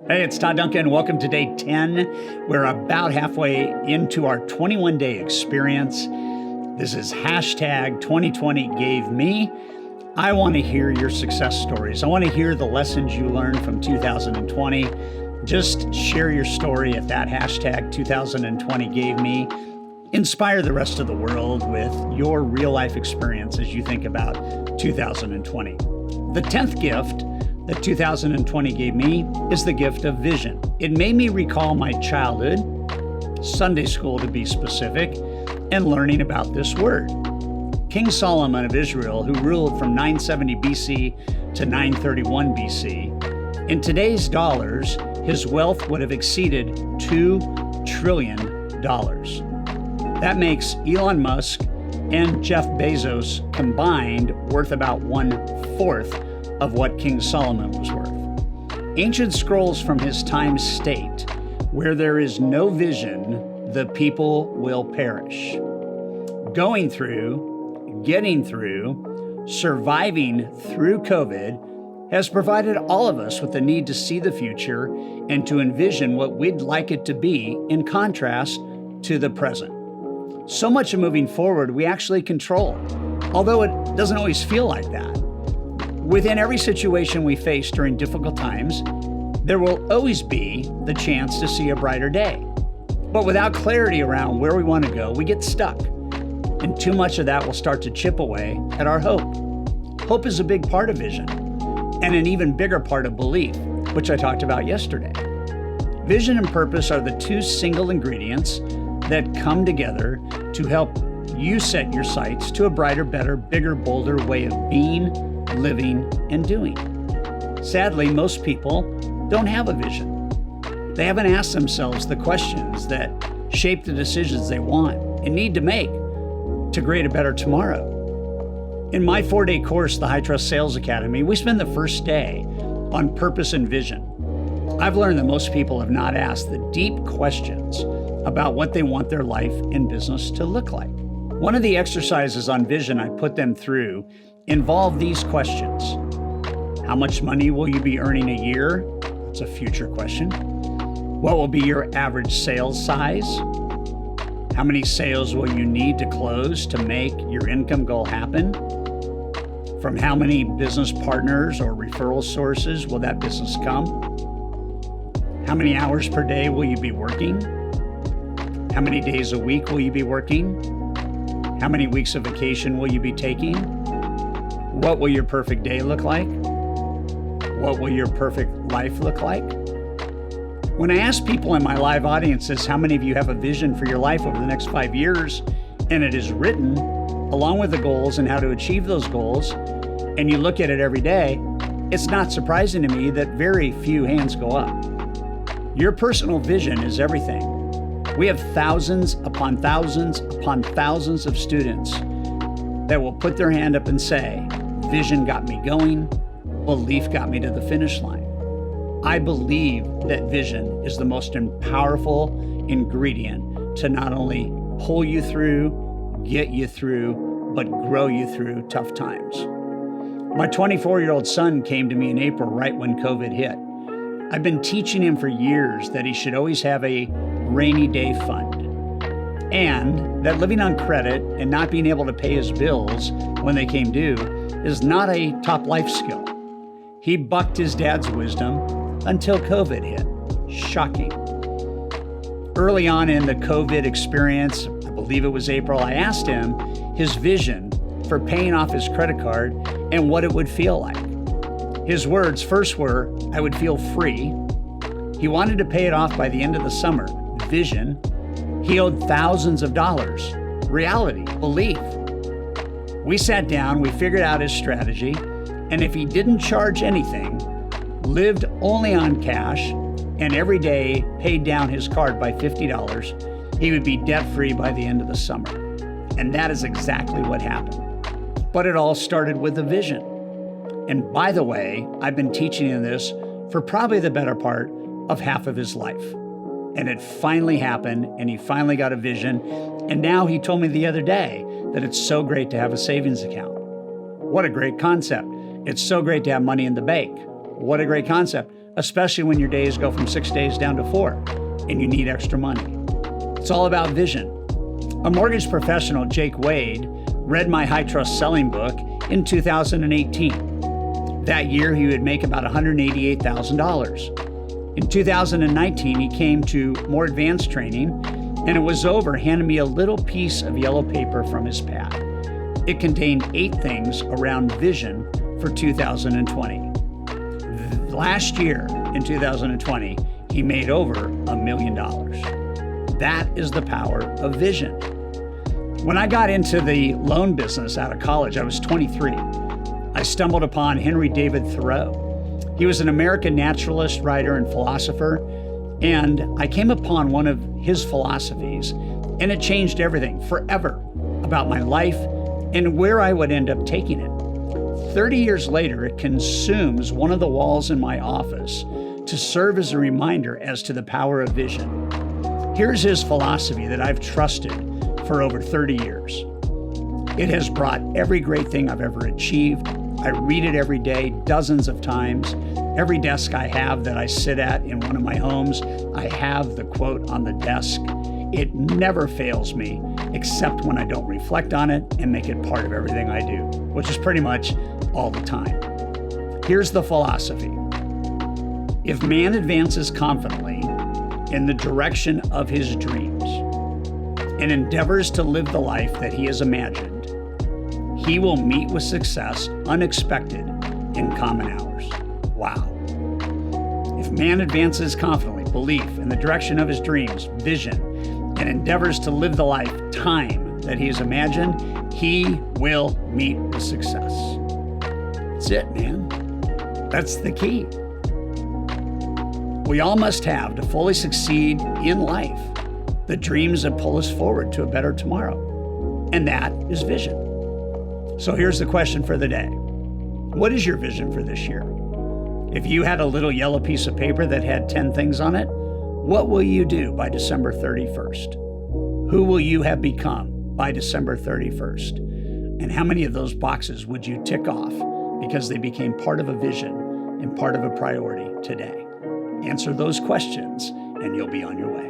Hey, it's Todd Duncan. Welcome to day 10. We're about halfway into our 21-day experience. This is hashtag 2020GaveMe. I want to hear your success stories. I want to hear the lessons you learned from 2020. Just share your story at that hashtag 2020GaveMe. Inspire the rest of the world with your real life experience as you think about 2020. The 10th gift that 2020 gave me is the gift of vision. It made me recall my childhood, Sunday school to be specific, and learning about this word. King Solomon of Israel, who ruled from 970 BC to 931 BC, in today's dollars, his wealth would have exceeded $2 trillion. That makes Elon Musk and Jeff Bezos combined worth about 1/4 of what King Solomon was worth. Ancient scrolls from his time state, where there is no vision, the people will perish. Going through, getting through, surviving through COVID has provided all of us with the need to see the future and to envision what we'd like it to be in contrast to the present. So much of moving forward we actually control, although it doesn't always feel like that. Within every situation we face during difficult times, there will always be the chance to see a brighter day. But without clarity around where we want to go, we get stuck. And too much of that will start to chip away at our hope. Hope is a big part of vision, and an even bigger part of belief, which I talked about yesterday. Vision and purpose are the two single ingredients that come together to help you set your sights to a brighter, better, bigger, bolder way of being, living, and doing. Sadly, most people don't have a vision. They haven't asked themselves the questions that shape the decisions they want and need to make to create a better tomorrow. In my 4-day course, the High Trust Sales Academy, we spend the first day on purpose and vision. I've learned that most people have not asked the deep questions about what they want their life and business to look like. One of the exercises on vision I put them through involve these questions. How much money will you be earning a year? That's a future question. What will be your average sales size? How many sales will you need to close to make your income goal happen? From how many business partners or referral sources will that business come? How many hours per day will you be working? How many days a week will you be working? How many weeks of vacation will you be taking? What will your perfect day look like? What will your perfect life look like? When I ask people in my live audiences how many of you have a vision for your life over the next 5 years, and it is written along with the goals and how to achieve those goals, and you look at it every day, it's not surprising to me that very few hands go up. Your personal vision is everything. We have thousands upon thousands upon thousands of students that will put their hand up and say, vision got me going, belief got me to the finish line. I believe that vision is the most powerful ingredient to not only pull you through, get you through, but grow you through tough times. My 24-year-old son came to me in April right when COVID hit. I've been teaching him for years that he should always have a rainy day fund, and that living on credit and not being able to pay his bills when they came due is not a top life skill. He bucked his dad's wisdom until COVID hit. Shocking. Early on in the COVID experience, I believe it was April, I asked him his vision for paying off his credit card and what it would feel like. His words first were, I would feel free. He wanted to pay it off by the end of the summer. Vision. He owed thousands of dollars. Reality, belief. We sat down, we figured out his strategy, and if he didn't charge anything, lived only on cash, and every day paid down his card by $50, he would be debt-free by the end of the summer. And that is exactly what happened. But it all started with a vision. And by the way, I've been teaching him this for probably the better part of half of his life. And it finally happened, and he finally got a vision. And now he told me the other day that it's so great to have a savings account. What a great concept. It's so great to have money in the bank. What a great concept. especially when your days go from 6 days down to 4 and you need extra money. It's all about vision. A mortgage professional, Jake Wade, read my high trust selling book in 2018. That year, he would make about $188,000. In 2019, he came to more advanced training, and it was over, handed me a little piece of yellow paper from his pad. It contained 8 things around vision for 2020. Last year, in 2020, he made over $1 million. That is the power of vision. When I got into the loan business out of college, I was 23. I stumbled upon Henry David Thoreau. He was an American naturalist, writer, and philosopher, and I came upon one of his philosophies, and it changed everything forever about my life and where I would end up taking it. 30 years later, it consumes one of the walls in my office to serve as a reminder as to the power of vision. Here's his philosophy that I've trusted for over 30 years. It has brought every great thing I've ever achieved. I read it every day, dozens of times. Every desk I have that I sit at in one of my homes, I have the quote on the desk. It never fails me, except when I don't reflect on it and make it part of everything I do, which is pretty much all the time. Here's the philosophy. If man advances confidently in the direction of his dreams and endeavors to live the life that he has imagined, he will meet with success unexpected in common hours. Wow. If man advances confidently, belief in the direction of his dreams, vision, and endeavors to live the lifetime that he has imagined, he will meet with success. That's it, man. That's the key. We all must have, to fully succeed in life, the dreams that pull us forward to a better tomorrow. And that is vision. So here's the question for the day. What is your vision for this year? If you had a little yellow piece of paper that had 10 things on it, what will you do by December 31st? Who will you have become by December 31st? And how many of those boxes would you tick off because they became part of a vision and part of a priority today? Answer those questions and you'll be on your way.